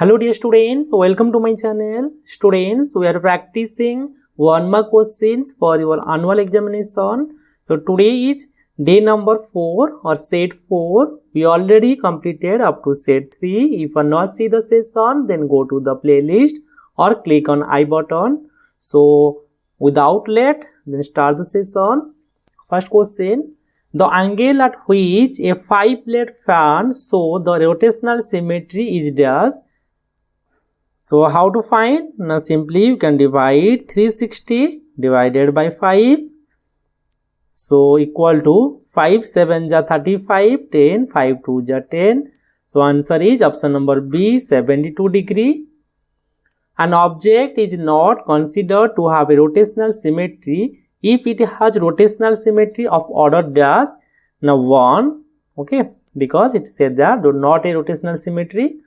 Hello dear students, welcome to my channel. Students, we are practicing 1 mark questions for your annual examination. So today is day number 4 or set 4. We already completed up to set 3. If you not see the session, then go to the playlist or click on I button. So without late, then start the session. First question. The angle at which a 5-plate fan shows the rotational symmetry is dash. So how to find? Now simply you can divide 360 divided by 5. So equal to 5 7 ja 35, 10, 5 2 ja 10. So answer is option number B, 72 degree. An object is not considered to have a rotational symmetry if it has rotational symmetry of order dash. Now 1, okay, because it said that not a rotational symmetry.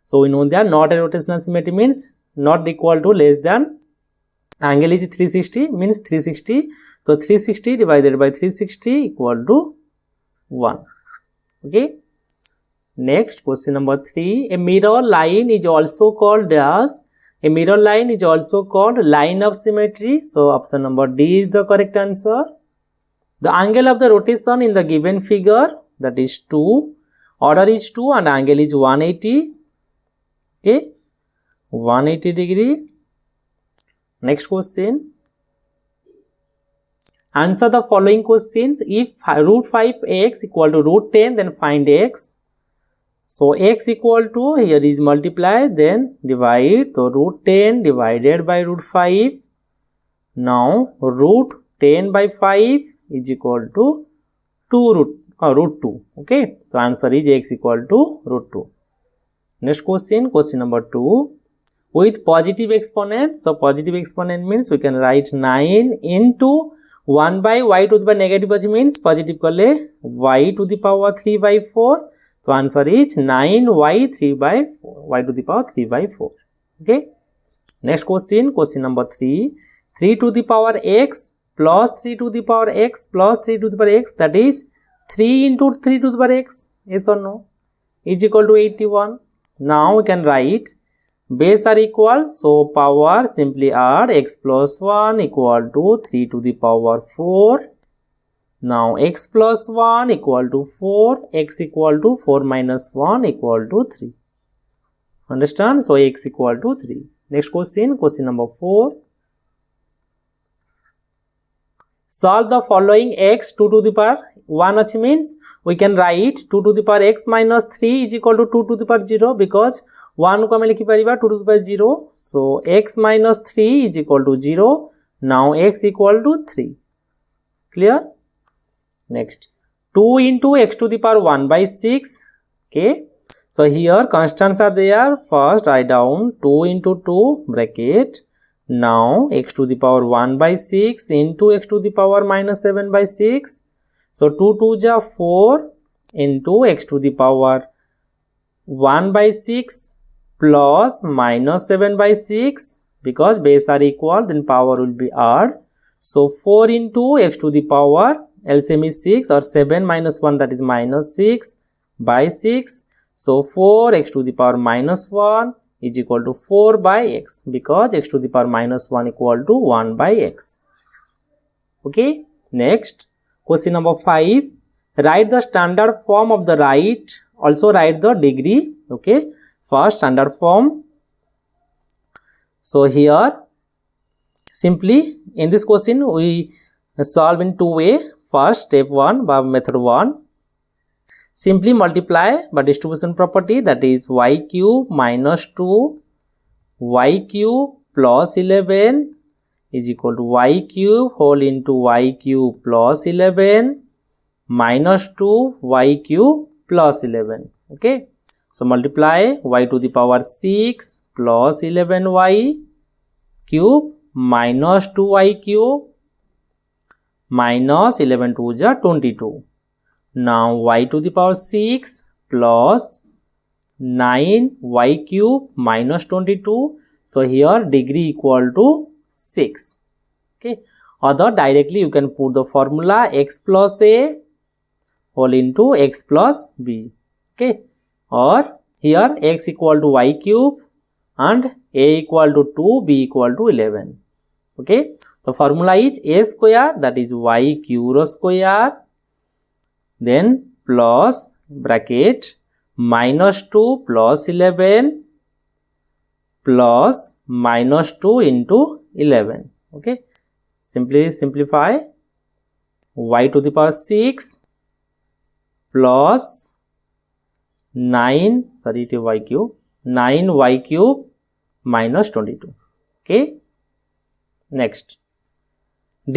So we know that not a rotational symmetry means not equal to less than angle is 360 means 360. So 360 divided by 360 equal to 1. Okay. Next question number 3. A mirror line is also called dash. A mirror line is also called line of symmetry. So option number D is the correct answer. The angle of the rotation in the given figure, that is 2. Order is 2 and angle is 180. Okay, 180 degree. Next question. Answer the following questions. If root 5x equal to root 10, then find x. So x equal to, here is multiply, then divide. So root 10 divided by root 5. Now root 10 by 5 is equal to root 2. Okay, so answer is x equal to root 2. Next question, question number 2. With positive exponent, so positive exponent means we can write 9 into 1 by y to the power negative means positive kale y to the power 3 by 4. So answer is 9y 3 by 4, y to the power 3 by 4. Okay. Next question, question number 3. 3 to the power x plus 3 to the power x plus 3 to the power x, that is 3 into 3 to the power x, yes or no, is equal to 81. Now we can write base are equal, so power simply add x plus 1 equal to 3 to the power 4. Now x plus 1 equal to 4, x equal to 4 minus 1 equal to 3. Understand? So x equal to 3. Next question, question number 4. Solve the following x 2 to the power 1 means we can write 2 to the power x minus 3 is equal to 2 to the power 0 because 1 को हमें लिखी परिबा 2 to the power 0. So x minus 3 is equal to 0. Now x equal to 3. Clear? Next, 2 into x to the power 1 by 6. Okay. So here constants are there. First write down 2 into 2 bracket. Now x to the power 1 by 6 into x to the power minus 7 by 6. So 2 2 ja 4 into x to the power 1 by 6 plus minus 7 by 6, because base are equal then power will be add. So 4 into x to the power LCM is 6 or 7 minus 1, that is minus 6 by 6. So 4 x to the power minus 1 is equal to 4 by x, because x to the power minus 1 equal to 1 by x. Okay. Next, question number 5. Write the standard form of the right. Also write the degree. Okay. First standard form. So here simply in this question we solve in two way. First step 1 by method 1. Simply multiply by distribution property, that is y cube minus 2 y cube plus 11 is equal to y cube whole into y cube plus 11 minus 2 y cube plus 11. Okay. So multiply y to the power 6 plus 11y cube minus 2y cube minus 11 2 ja 22. Now y to the power 6 plus 9y cube minus 22. So here degree equal to 6. Okay. Other directly you can put the formula x plus a whole into x plus b. Okay. Or here x equal to y cube and a equal to 2, b equal to 11. Okay, the formula is a square, that is y cube square, then plus bracket minus 2 plus 11 plus minus 2 into 11. Okay, simply simplify. Y to the power 6 plus 9, sorry, it is y cube, 9y cube minus 22. Okay, next,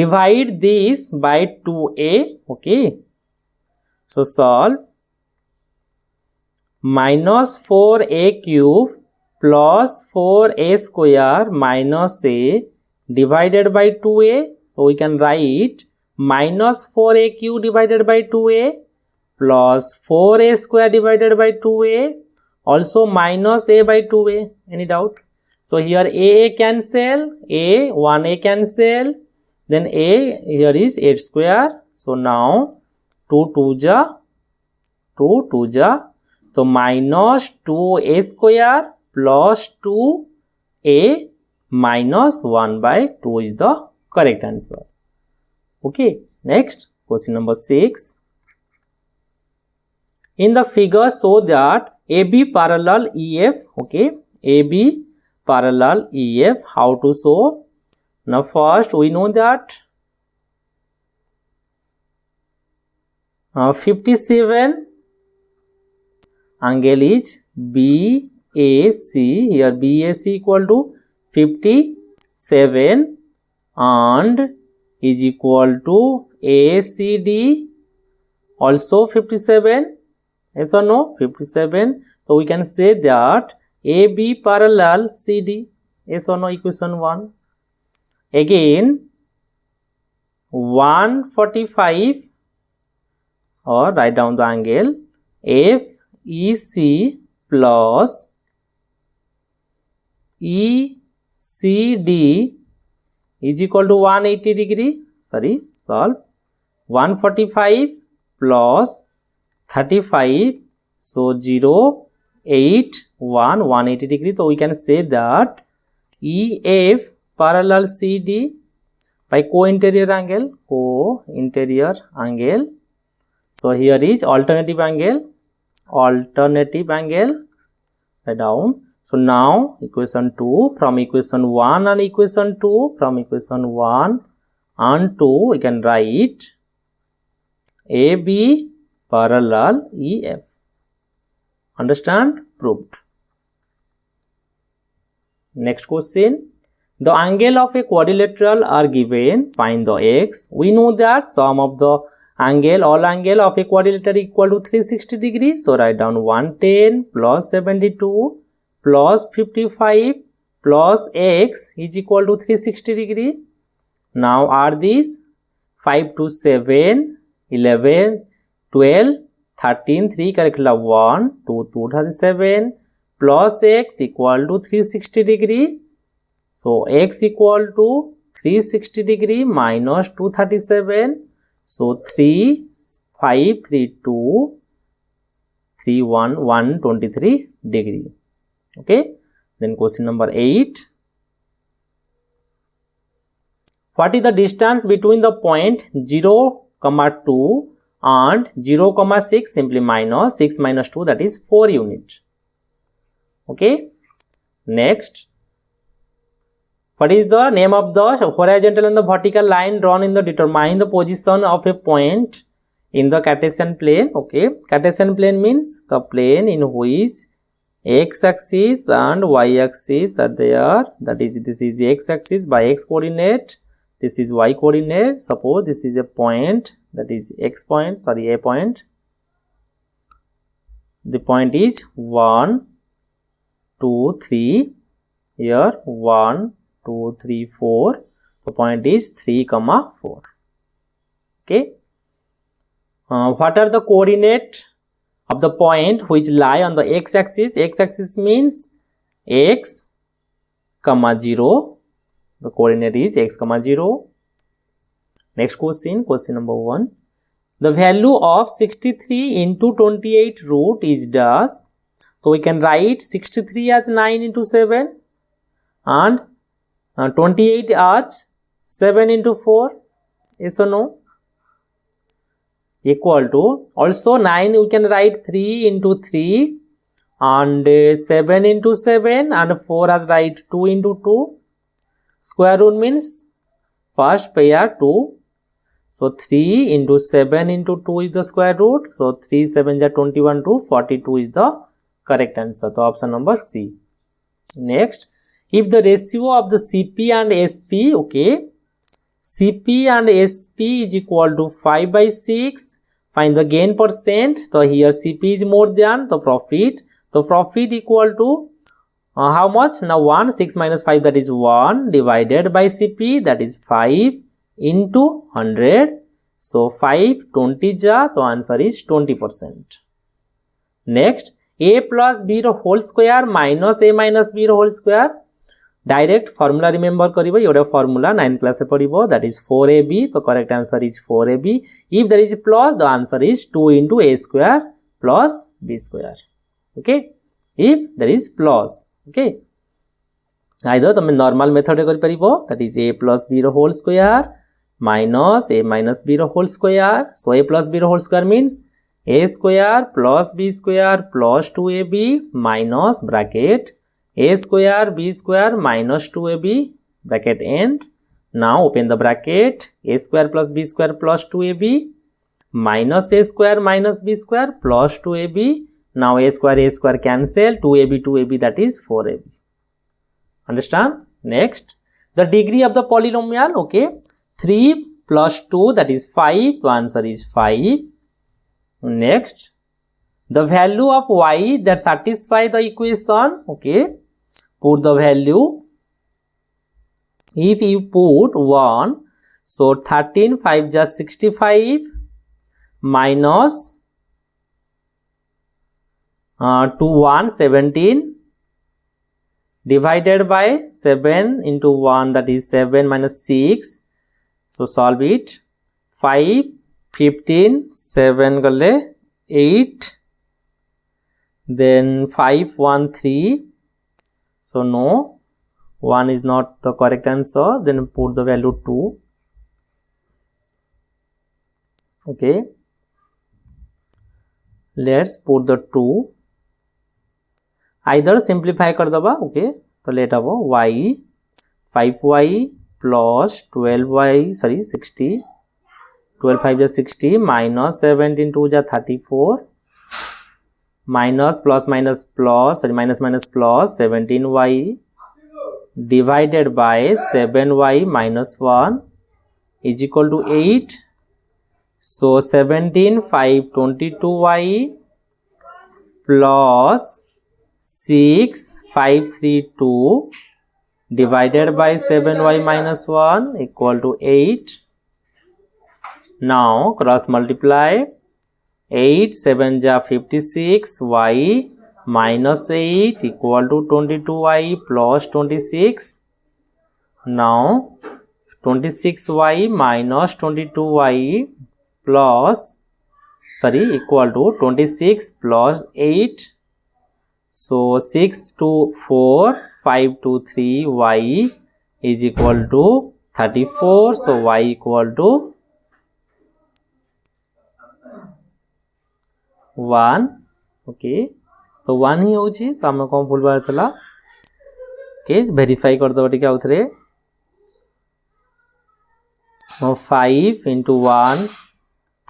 divide this by 2a. Okay, so solve. Minus 4a cube plus 4a square minus a divided by 2a. So we can write minus 4a cube divided by 2a plus 4a square divided by 2a, also minus a by 2a. Any doubt? So here a cancel, a 1a cancel, then a here is 8 square. So now 2 2 ja, 2 2 ja, so minus 2a square plus 2a minus 1 by 2 is the correct answer. Okay, next question number 6. In the figure, show that AB parallel EF. Okay, AB parallel EF. How to show? Now first we know that 57 angle is BAC. Here BAC equal to 57 and is equal to ACD also 57. Yes or no? 57. So we can say that AB parallel CD. Yes or no? Equation 1. Again 145, or write down the angle FEC plus ECD is equal to 180 degree. Sorry, solve. 145 plus 35, so 0 8 1 180 degree. So we can say that EF parallel CD by co-interior angle. So here is alternative angle, write down. So now equation 2, from equation 1 and equation 2, from equation 1 and 2 we can write AB parallel EF. Understand? Proved. Next question. The angle of a quadrilateral are given. Find the x. We know that sum of the angle, all angle of a quadrilateral equal to 360 degrees. So write down 110 plus 72 plus 55 plus x is equal to 360 degree. Now add these 5 to 7, 11, 12, 13, 3 calculate 1, 2, 237 plus x equal to 360 degree. So x equal to 360 degree minus 237. So 3, 5, 3, 2, 3, 1, 123 degree. Okay. Then question number 8. What is the distance between the point 0, 2 and 0, 6? Simply minus 6 minus 2, that is 4 units. Okay. Next. What is the name of the horizontal and the vertical line drawn in the determine the position of a point in the Cartesian plane? Okay. Cartesian plane means the plane in which x-axis and y-axis are there. That is, this is x-axis by x coordinate. This is y coordinate. Suppose this is a point, that is x point, sorry, a point. The point is 1, 2, 3. Here 1, 2, 3, 4. The point is 3, 4. Okay. What are the coordinate of the point which lie on the x-axis? X-axis means x, 0. The coordinate is x, 0. Next question, question number 1. The value of 63 into 28 root is dash. So we can write 63 as 9 into 7 and 28 as 7 into 4. Yes or no? Equal to, also 9 we can write 3 into 3 and 7 into 7 and 4 as write 2 into 2. Square root means first pair 2. So 3 into 7 into 2 is the square root. So 3 7 is 21 to 42 is the correct answer. So option number C. Next, if the ratio of the CP and SP, okay, CP and SP is equal to 5 by 6. Find the gain percent. So here CP is more than the profit. So profit equal to how much? Now 1, 6 minus 5, that is 1 divided by CP, that is 5 into 100. So 5 20 ja, the answer is 20%. Next, A plus B whole square minus A minus B whole square. Direct formula remember karibo, your formula 9 class padibo, that is 4AB. The correct answer is 4AB. If there is plus, the answer is 2 into A square plus B square. Okay, if there is plus. Okay, either the normal method that is A plus B whole square minus A minus B whole square. So A plus B whole square means A square plus B square plus 2AB minus bracket A square B square minus 2AB bracket end. Now open the bracket, A square plus B square plus 2AB minus A square minus B square plus 2AB. Now A square cancel, 2AB, that is 4AB. Understand? Next, the degree of the polynomial, okay, 3 plus 2, that is 5. The answer is 5. Next, the value of y that satisfy the equation, okay, put the value. If you put 1, so 13 5 just 65 minus 2 1 17 divided by 7 into 1, that is 7 minus 6. So solve it. 5 15 7 gale 8, then 5 1 3. So no, 1 is not the correct answer. Then put the value 2. Okay, let's put the 2. Either simplify कर दबा, okay, तो let अब y 5y plus 12y, sorry 60, 12 5 is 60 minus 17 2 is 34 minus plus minus plus, sorry minus minus plus 17y divided by 7y minus 1 is equal to 8. So 17 5 22y plus 6 5 3 2 divided by 7y minus 1 equal to 8. Now cross multiply. 8 7 ja 56, y minus 8 equal to 22y plus 26. Now 26y minus 22y plus, sorry, equal to 26 plus 8. So 6 2 4 5 2 3, y is equal to 34. So y equal to 1. Okay, तो 1 ही होची, तो आम कौन भूल बार चला. Okay, verify कर दो टिके आउ थरे. 5 into 1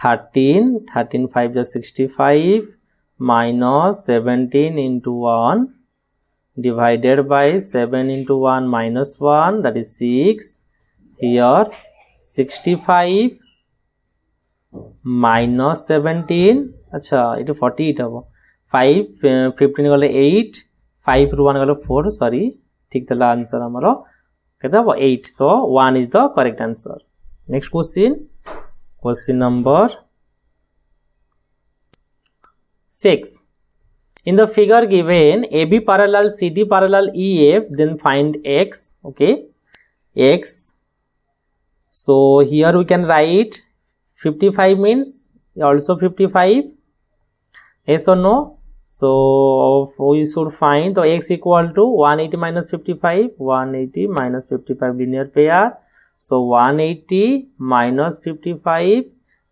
13, 13 5 is 65 minus 17 into 1 divided by 7 into 1 minus 1, that is 6. Here 65 minus 17, अच्छा ये 48 हम 5 15 गले 8 5 रू 1 गले 4, सॉरी ठीक तला आंसर हमरो केता 8. तो 1 is the correct answer. Next question number 6. In the figure given, AB parallel CD parallel EF, then find X. Okay, X. So here we can write 55 means also 55. Yes or no? So we should find the x equal to 180 minus 55, 180 minus 55 linear pair. So 180 minus 55,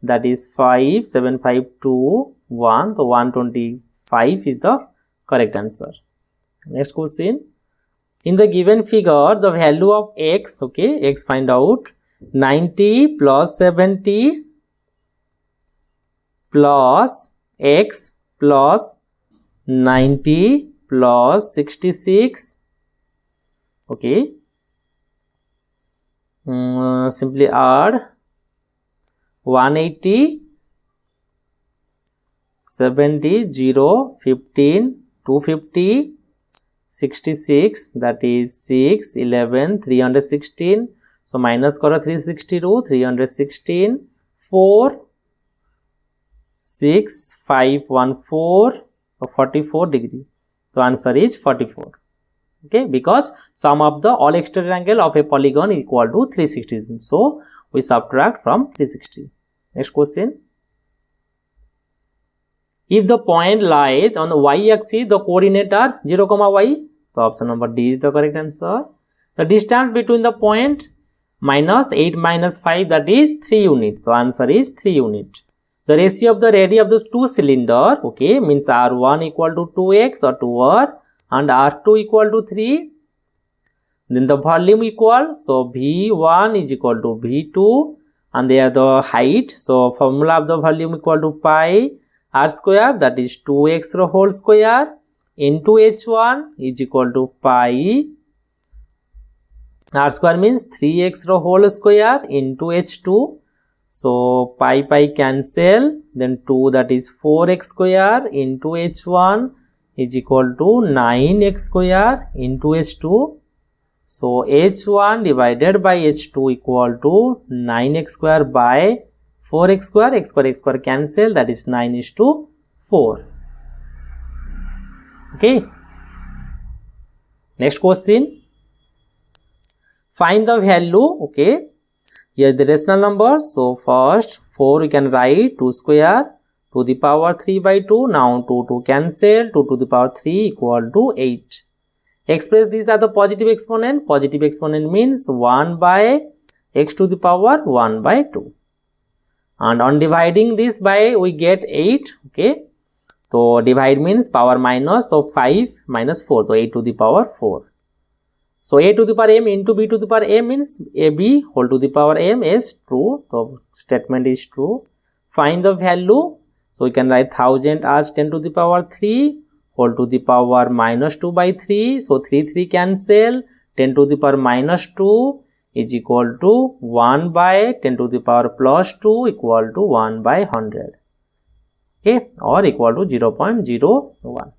that is 5, 7, 5, 2, 1. So 125 is the correct answer. Next question. In the given figure, the value of x, okay, x find out, 90 plus 70 plus x plus 90 plus 66, okay, simply add 180, 70, 0, 15, 250, 66, that is 6, 11, 316. So minus karo 362, 316, 4, 6, 5, 1, 4. So 44 degree. So answer is 44. Okay, because sum of the all exterior angle of a polygon is equal to 360. So we subtract from 360. Next question. If the point lies on the y-axis, the coordinate are 0, y. So option number D is the correct answer. The distance between the point minus 8 minus 5, that is 3 units. So answer is 3 units. The ratio of the radii of the two cylinder, okay, means R1 equal to 2x or 2r and R2 equal to 3. Then the volume equal, so V1 is equal to V2 and they are the height. So formula of the volume equal to pi r square, that is 2x whole square into h1 is equal to pi r square means 3x whole square into h2. So pi cancel, then 2, that is 4x square into h1 is equal to 9x square into h2. So h1 divided by h2 equal to 9x square by 4x square, x square cancel, that is 9:4. Okay. Next question. Find the value, okay. Here the rational number. So first 4 we can write 2 square to the power 3 by 2. Now 2 cancel, 2 to the power 3 equal to 8. Express these are the positive exponent. Positive exponent means 1 by x to the power 1 by 2. And on dividing this by we get 8, okay. So divide means power minus, so 5 minus 4, so 8 to the power 4. So a to the power m into b to the power m means ab whole to the power m is true. So statement is true. Find the value. So we can write 1000 as 10 to the power 3 whole to the power minus 2 by 3. So 3 cancel. 10 to the power minus 2 is equal to 1 by 10 to the power plus 2 equal to 1 by 100. Okay, or equal to 0.01.